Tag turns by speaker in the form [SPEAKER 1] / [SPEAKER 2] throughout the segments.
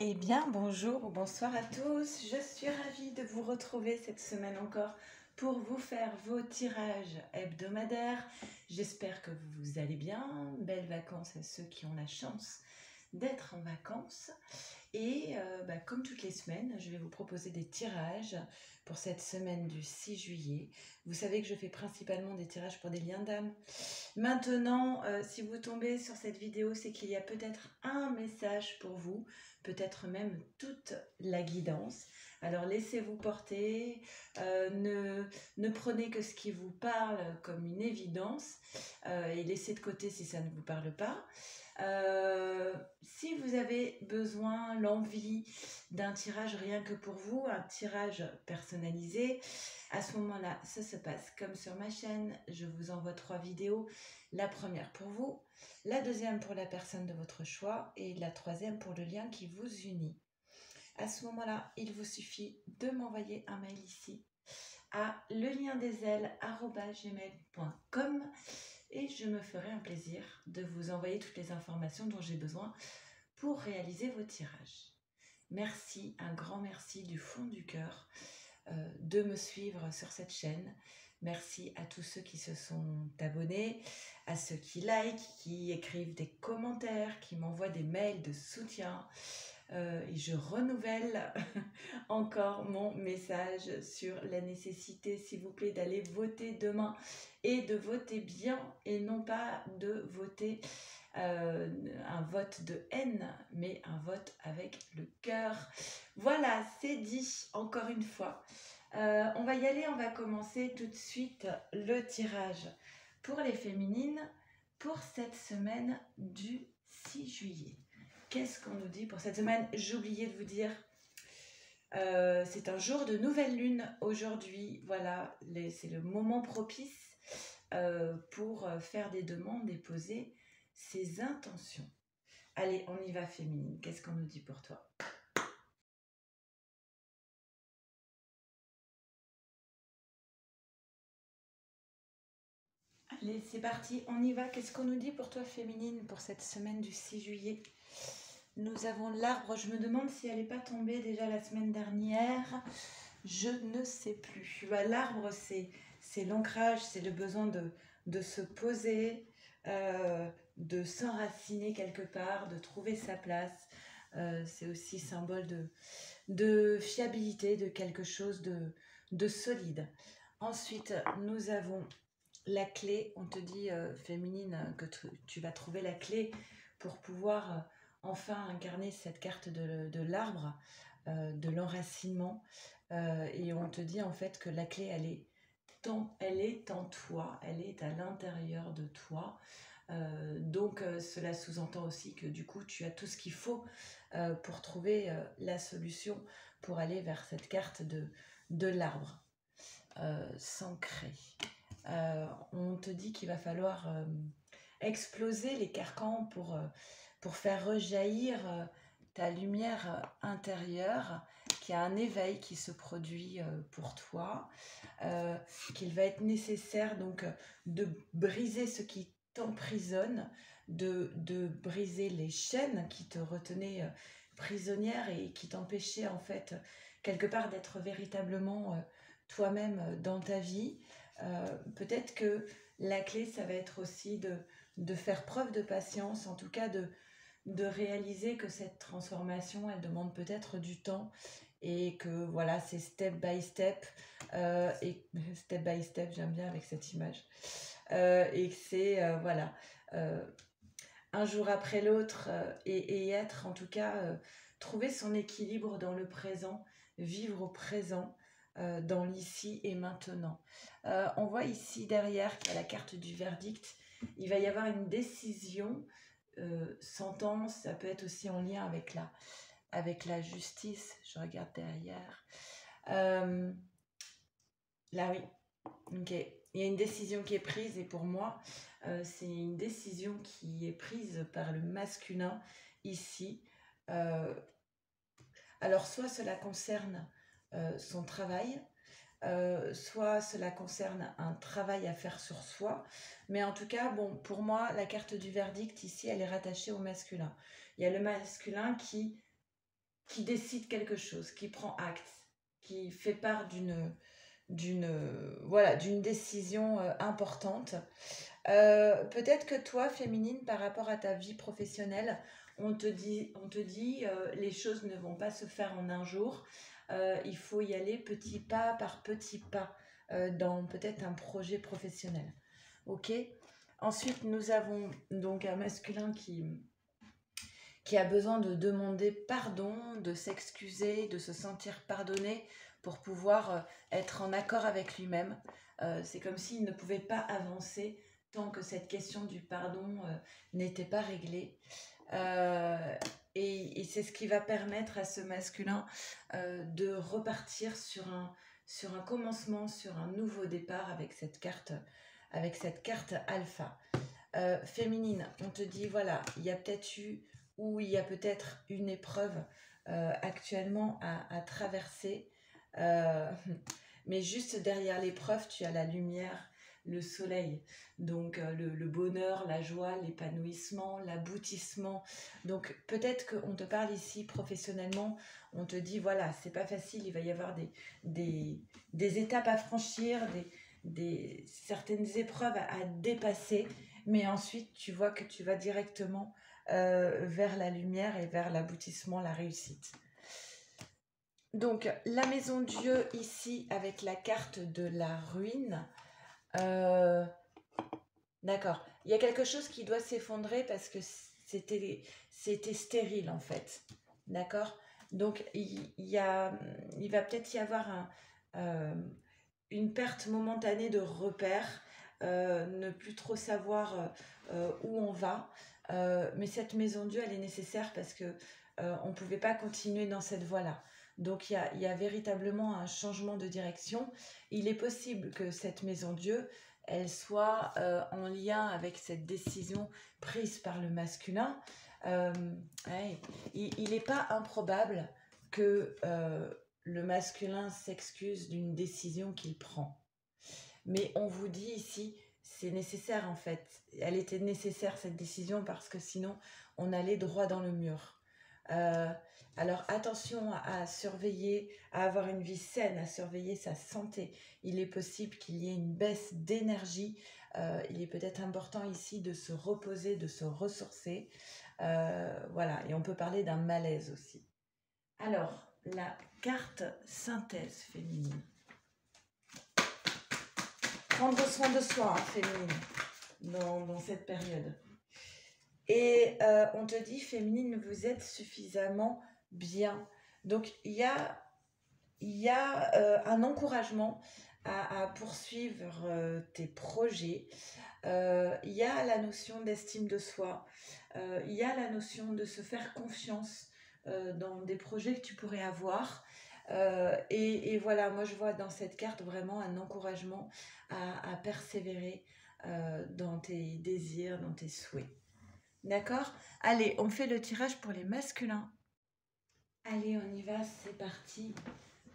[SPEAKER 1] Eh bien, bonjour ou bonsoir à tous. Je suis ravie de vous retrouver cette semaine encore pour vous faire vos tirages hebdomadaires. J'espère que vous allez bien. Belles vacances à ceux qui ont la chance d'être en vacances. Et comme toutes les semaines, je vais vous proposer des tirages pour cette semaine du 6 juillet. Vous savez que je fais principalement des tirages pour des liens d'âme. Maintenant, si vous tombez sur cette vidéo, c'est qu'il y a peut-être un message pour vous, peut-être même toute la guidance. Alors laissez-vous porter, ne prenez que ce qui vous parle comme une évidence et laissez de côté si ça ne vous parle pas. Si vous avez besoin, l'envie d'un tirage rien que pour vous, un tirage personnalisé, à ce moment-là, ça se passe comme sur ma chaîne. Je vous envoie 3 vidéos. La première pour vous, la deuxième pour la personne de votre choix et la troisième pour le lien qui vous unit. À ce moment-là, il vous suffit de m'envoyer un mail ici à leliendesailes@gmail.com et je me ferai un plaisir de vous envoyer toutes les informations dont j'ai besoin pour réaliser vos tirages. Merci, un grand merci du fond du cœur de me suivre sur cette chaîne. Merci à tous ceux qui se sont abonnés, à ceux qui likent, qui écrivent des commentaires, qui m'envoient des mails de soutien. Et je renouvelle encore mon message sur la nécessité, s'il vous plaît, d'aller voter demain et de voter bien et non pas de voter un vote de haine, mais un vote avec le cœur. Voilà, c'est dit encore une fois. On va y aller, on va commencer tout de suite le tirage pour les féminines pour cette semaine du 6 juillet. Qu'est-ce qu'on nous dit pour cette semaine? J'ai oublié de vous dire, c'est un jour de nouvelle lune aujourd'hui. Voilà, c'est le moment propice pour faire des demandes et poser ses intentions. Allez, on y va féminine. Qu'est-ce qu'on nous dit pour toi? Allez, c'est parti, on y va. Qu'est-ce qu'on nous dit pour toi féminine pour cette semaine du 6 juillet? Nous avons l'arbre. Je me demande si elle n'est pas tombée déjà la semaine dernière. Je ne sais plus. Bah, l'arbre, c'est l'ancrage, c'est le besoin de se poser, de s'enraciner quelque part, de trouver sa place. C'est aussi symbole de fiabilité, de quelque chose de solide. Ensuite, nous avons la clé. On te dit, féminine, que tu vas trouver la clé pour pouvoir enfin incarner cette carte de l'arbre, de l'enracinement. Et on te dit en fait que la clé, elle est en toi, elle est à l'intérieur de toi. Donc cela sous-entend aussi que du coup tu as tout ce qu'il faut pour trouver la solution pour aller vers cette carte de l'arbre s'ancrer. On te dit qu'il va falloir exploser les carcans pour faire rejaillir ta lumière intérieure, qu'il y a un éveil qui se produit pour toi, qu'il va être nécessaire donc de briser ce qui t'emprisonne, de briser les chaînes qui te retenaient prisonnière et qui t'empêchaient en fait quelque part d'être véritablement toi-même dans ta vie. Peut-être que la clé, ça va être aussi de faire preuve de patience, en tout cas de réaliser que cette transformation, elle demande peut-être du temps et que voilà, c'est step by step. Et step by step, j'aime bien avec cette image. Et que c'est, voilà, un jour après l'autre et être en tout cas, trouver son équilibre dans le présent, vivre au présent, dans l'ici et maintenant. On voit ici derrière qu'il y a la carte du verdict. Il va y avoir une décision, sentence, ça peut être aussi en lien avec la justice. Je regarde derrière. Là, oui. Ok. Il y a une décision qui est prise et pour moi, c'est une décision qui est prise par le masculin ici. Alors, soit cela concerne son travail, soit cela concerne un travail à faire sur soi. Mais en tout cas, bon, pour moi, la carte du verdict ici, elle est rattachée au masculin. Il y a le masculin qui qui décide quelque chose, qui prend acte, qui fait part voilà, d'une décision importante. Peut-être que toi, féminine, par rapport à ta vie professionnelle, on te dit les choses ne vont pas se faire en un jour. Il faut y aller petit pas par petit pas dans peut-être un projet professionnel. Ok. Ensuite, nous avons donc un masculin qui a besoin de demander pardon, de s'excuser, de se sentir pardonné pour pouvoir être en accord avec lui-même. C'est comme s'il ne pouvait pas avancer tant que cette question du pardon n'était pas réglée. Et c'est ce qui va permettre à ce masculin de repartir sur un commencement, sur un nouveau départ avec cette carte alpha. Féminine, on te dit voilà, il y a peut-être une épreuve actuellement à traverser, mais juste derrière l'épreuve, tu as la lumière, le soleil, donc le bonheur, la joie, l'épanouissement, l'aboutissement. Donc peut-être qu'on te parle ici professionnellement, on te dit voilà, c'est pas facile, il va y avoir des étapes à franchir, certaines épreuves à dépasser, mais ensuite tu vois que tu vas directement vers la lumière et vers l'aboutissement, la réussite. Donc la maison Dieu ici avec la carte de la ruine. D'accord. Il y a quelque chose qui doit s'effondrer parce que c'était stérile en fait. D'accord. Donc il va peut-être y avoir une perte momentanée de repères, ne plus trop savoir où on va. Mais cette maison Dieu, elle est nécessaire parce que on ne pouvait pas continuer dans cette voie-là. Donc il y a véritablement un changement de direction. Il est possible que cette maison Dieu, elle soit en lien avec cette décision prise par le masculin. Il n'est pas improbable que le masculin s'excuse d'une décision qu'il prend. Mais on vous dit ici, c'est nécessaire en fait. Elle était nécessaire cette décision parce que sinon on allait droit dans le mur. Alors attention à surveiller, à avoir une vie saine, à surveiller sa santé. Il est possible qu'il y ait une baisse d'énergie. Il est peut-être important ici de se reposer, de se ressourcer. Voilà, et on peut parler d'un malaise aussi. Alors, la carte synthèse féminine. Prendre soin de soi, féminine, dans cette période. Et on te dit, féminine, vous êtes suffisamment bien. Donc, il y a un encouragement à poursuivre tes projets. Il y a la notion d'estime de soi. Il y a la notion de se faire confiance dans des projets que tu pourrais avoir. Et voilà, moi je vois dans cette carte vraiment un encouragement à persévérer dans tes désirs, dans tes souhaits. D'accord? Allez, on fait le tirage pour les masculins. Allez, on y va, c'est parti.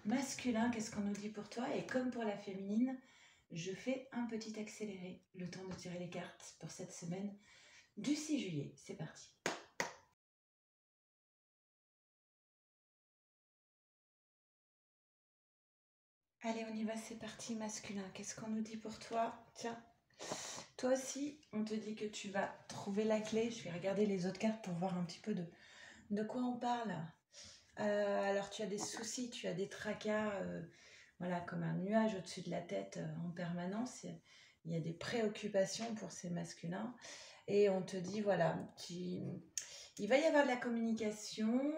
[SPEAKER 1] Masculin, qu'est-ce qu'on nous dit pour toi? Et comme pour la féminine, je fais un petit accéléré, le temps de tirer les cartes pour cette semaine du 6 juillet. C'est parti. Allez, on y va, c'est parti, masculin. Qu'est-ce qu'on nous dit pour toi? Tiens, toi aussi, on te dit que tu vas trouver la clé. Je vais regarder les autres cartes pour voir un petit peu de quoi on parle. Alors, tu as des soucis, tu as des tracas, voilà, comme un nuage au-dessus de la tête en permanence. Il y a des préoccupations pour ces masculins. Et on te dit, voilà, il va y avoir de la communication.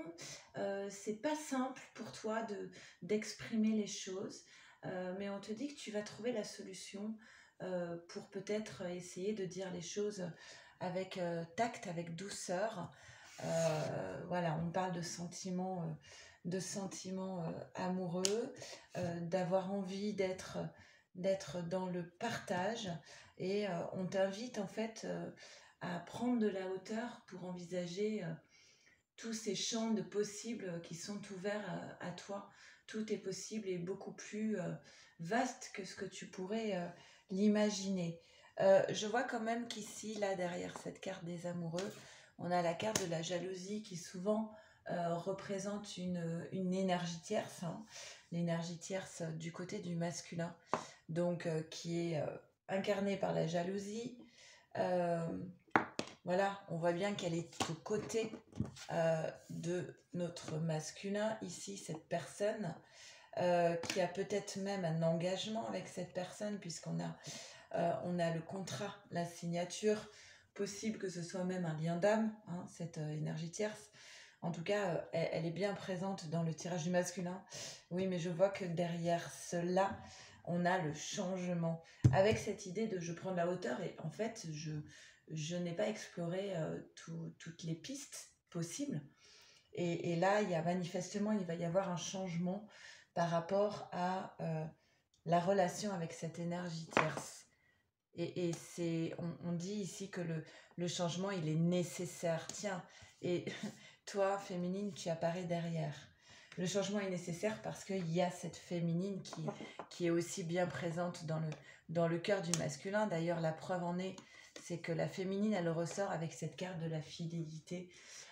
[SPEAKER 1] C'est pas simple pour toi d'exprimer les choses. Mais on te dit que tu vas trouver la solution pour peut-être essayer de dire les choses avec tact, avec douceur. Voilà, on parle de sentiments amoureux, d'avoir envie d'être dans le partage, et on t'invite en fait à prendre de la hauteur pour envisager tous ces champs de possibles qui sont ouverts à toi. Tout est possible et beaucoup plus vaste que ce que tu pourrais l'imaginer. Je vois quand même qu'ici, là, derrière cette carte des amoureux, on a la carte de la jalousie qui souvent représente une énergie tierce, hein, l'énergie tierce du côté du masculin, donc qui est incarnée par la jalousie. Voilà, on voit bien qu'elle est aux côtés de notre masculin, ici, cette personne, qui a peut-être même un engagement avec cette personne, puisqu'on a le contrat, la signature, possible que ce soit même un lien d'âme, hein, cette énergie tierce. En tout cas, elle est bien présente dans le tirage du masculin. Oui, mais je vois que derrière cela, on a le changement. Avec cette idée de je prends de la hauteur et en fait, je n'ai pas exploré toutes les pistes possibles. Et là, manifestement, il va y avoir un changement par rapport à la relation avec cette énergie tierce. Et on dit ici que le changement, il est nécessaire. Tiens, et toi, féminine, tu apparais derrière. Le changement est nécessaire parce qu'il y a cette féminine qui est aussi bien présente dans le cœur du masculin. D'ailleurs, la preuve en est, c'est que la féminine, elle ressort avec cette carte de la fidélité,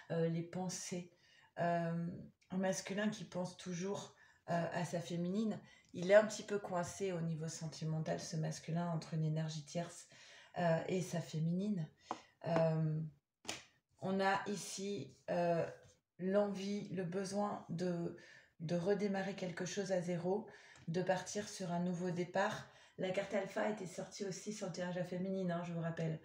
[SPEAKER 1] les pensées. Un masculin qui pense toujours à sa féminine, il est un petit peu coincé au niveau sentimental, ce masculin, entre une énergie tierce et sa féminine. On a ici l'envie, le besoin de redémarrer quelque chose à zéro, de partir sur un nouveau départ. La carte alpha était sortie aussi sur le tirage à féminine, hein, je vous rappelle.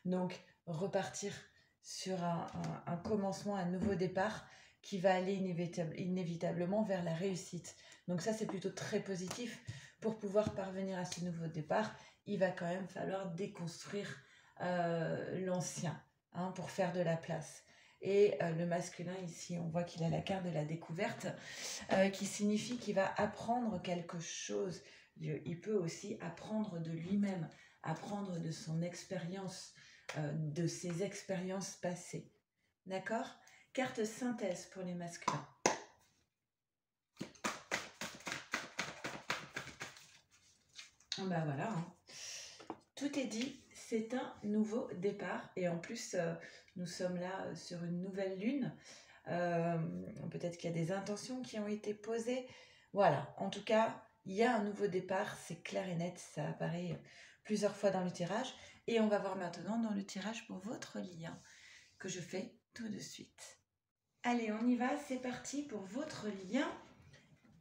[SPEAKER 1] Donc, repartir sur un commencement, un nouveau départ qui va aller inévitablement vers la réussite. Donc ça, c'est plutôt très positif. Pour pouvoir parvenir à ce nouveau départ, il va quand même falloir déconstruire l'ancien, hein, pour faire de la place. Et le masculin, ici, on voit qu'il a la carte de la découverte, qui signifie qu'il va apprendre quelque chose. Il peut aussi apprendre de lui-même, apprendre de son expérience, de ses expériences passées. D'accord ? Carte synthèse pour les masculins. Ben voilà, hein. Tout est dit, c'est un nouveau départ. Et en plus, nous sommes là sur une nouvelle lune. Peut-être qu'il y a des intentions qui ont été posées. Voilà, en tout cas, il y a un nouveau départ, c'est clair et net, ça apparaît plusieurs fois dans le tirage. Et on va voir maintenant dans le tirage pour votre lien, que je fais tout de suite. Allez, on y va, c'est parti pour votre lien.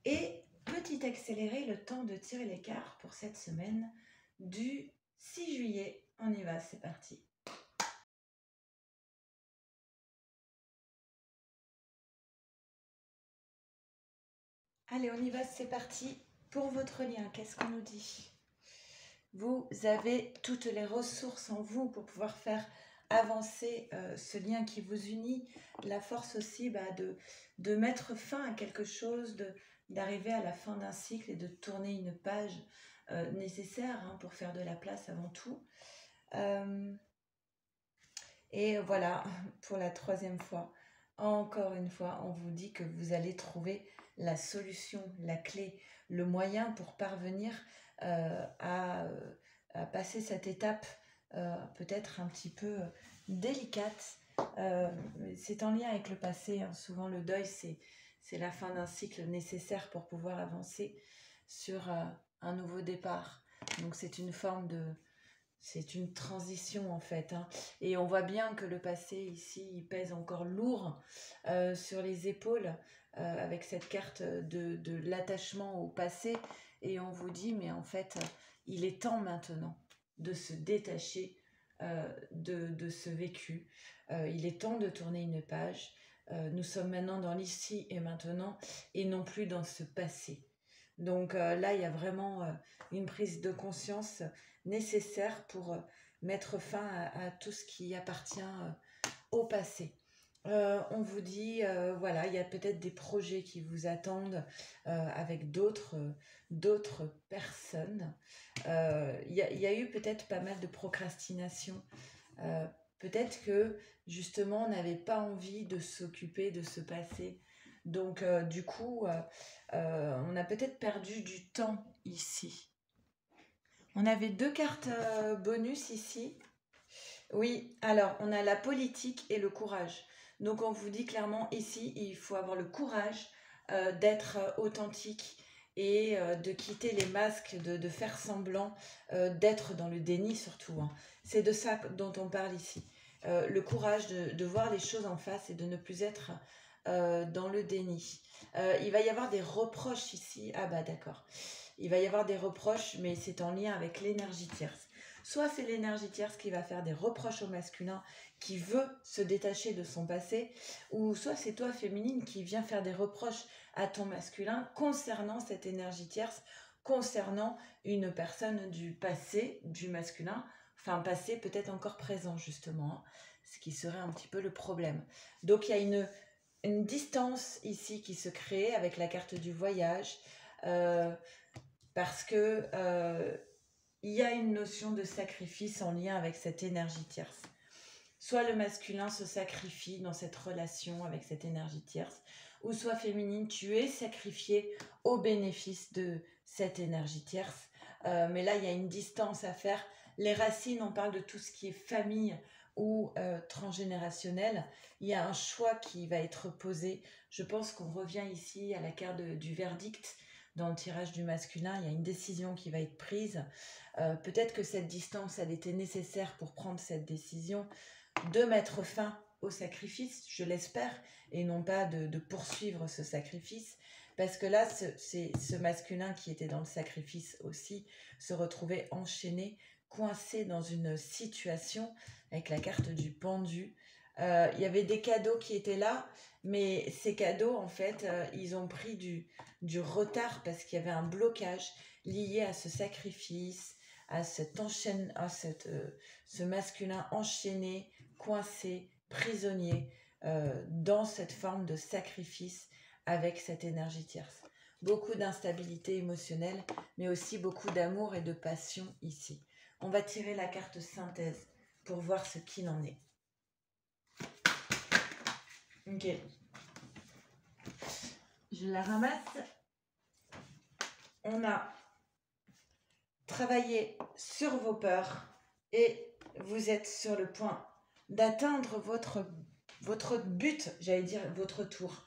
[SPEAKER 1] Et petit accéléré, le temps de tirer les cartes pour cette semaine du 6 juillet. On y va, c'est parti. Allez, on y va, c'est parti pour votre lien. Qu'est-ce qu'on nous dit ? Vous avez toutes les ressources en vous pour pouvoir faire avancer ce lien qui vous unit. La force aussi de mettre fin à quelque chose, d'arriver à la fin d'un cycle et de tourner une page nécessaire, hein, pour faire de la place avant tout. Et voilà, pour la 3e fois, encore une fois, on vous dit que vous allez trouver la solution, la clé, le moyen pour parvenir à passer cette étape peut-être un petit peu délicate. C'est en lien avec le passé, hein. Souvent le deuil, c'est la fin d'un cycle nécessaire pour pouvoir avancer sur un nouveau départ. Donc c'est une forme c'est une transition en fait, hein. Et on voit bien que le passé ici, il pèse encore lourd sur les épaules avec cette carte de l'attachement au passé. Et on vous dit, mais en fait, il est temps maintenant de se détacher de ce vécu. Il est temps de tourner une page. Nous sommes maintenant dans l'ici et maintenant et non plus dans ce passé. Donc là, il y a vraiment une prise de conscience nécessaire pour mettre fin à tout ce qui appartient au passé. On vous dit, voilà, il y a peut-être des projets qui vous attendent avec d'autres personnes. Il y a eu peut-être pas mal de procrastination. Peut-être que justement, on n'avait pas envie de s'occuper de ce passé. Donc, du coup, on a peut-être perdu du temps ici. On avait 2 cartes bonus ici. Oui, alors, on a la politique et le courage. Donc on vous dit clairement ici, il faut avoir le courage d'être authentique et de quitter les masques, de faire semblant, d'être dans le déni surtout, hein. C'est de ça dont on parle ici. Le courage de voir les choses en face et de ne plus être dans le déni. Il va y avoir des reproches ici. Ah bah d'accord. Il va y avoir des reproches, mais c'est en lien avec l'énergie tierce. Soit c'est l'énergie tierce qui va faire des reproches au masculin, qui veut se détacher de son passé, ou soit c'est toi, féminine, qui vient faire des reproches à ton masculin concernant cette énergie tierce, concernant une personne du passé, du masculin, enfin passé peut-être encore présent justement, hein, ce qui serait un petit peu le problème. Donc il y a une distance ici qui se crée avec la carte du voyage, parce que il y a une notion de sacrifice en lien avec cette énergie tierce. Soit le masculin se sacrifie dans cette relation avec cette énergie tierce, ou soit féminine, tu es sacrifiée au bénéfice de cette énergie tierce. Mais là, il y a une distance à faire. Les racines, on parle de tout ce qui est famille ou transgénérationnel. Il y a un choix qui va être posé. Je pense qu'on revient ici à la carte du verdict. Dans le tirage du masculin, il y a une décision qui va être prise. Peut-être que cette distance, elle était nécessaire pour prendre cette décision de mettre fin au sacrifice, je l'espère, et non pas de poursuivre ce sacrifice. Parce que là, c'est ce masculin qui était dans le sacrifice aussi, se retrouvait enchaîné, coincé dans une situation avec la carte du pendu. Il y avait des cadeaux qui étaient là, mais ces cadeaux, en fait, ils ont pris du retard parce qu'il y avait un blocage lié à ce sacrifice, à cet enchaîne, à ce masculin enchaîné, coincé, prisonnier, dans cette forme de sacrifice avec cette énergie tierce. Beaucoup d'instabilité émotionnelle, mais aussi beaucoup d'amour et de passion ici. On va tirer la carte synthèse pour voir ce qu'il en est. Ok. Je la ramasse. On a travaillé sur vos peurs et vous êtes sur le point d'atteindre votre but, j'allais dire votre tour.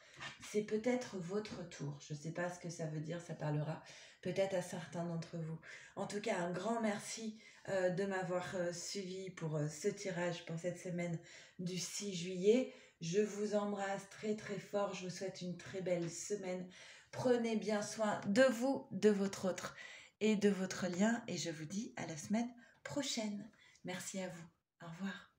[SPEAKER 1] C'est peut-être votre tour. Je ne sais pas ce que ça veut dire, ça parlera peut-être à certains d'entre vous. En tout cas, un grand merci de m'avoir suivi pour ce tirage pour cette semaine du 6 juillet. Je vous embrasse très très fort. Je vous souhaite une très belle semaine. Prenez bien soin de vous, de votre autre et de votre lien. Et je vous dis à la semaine prochaine. Merci à vous. Au revoir.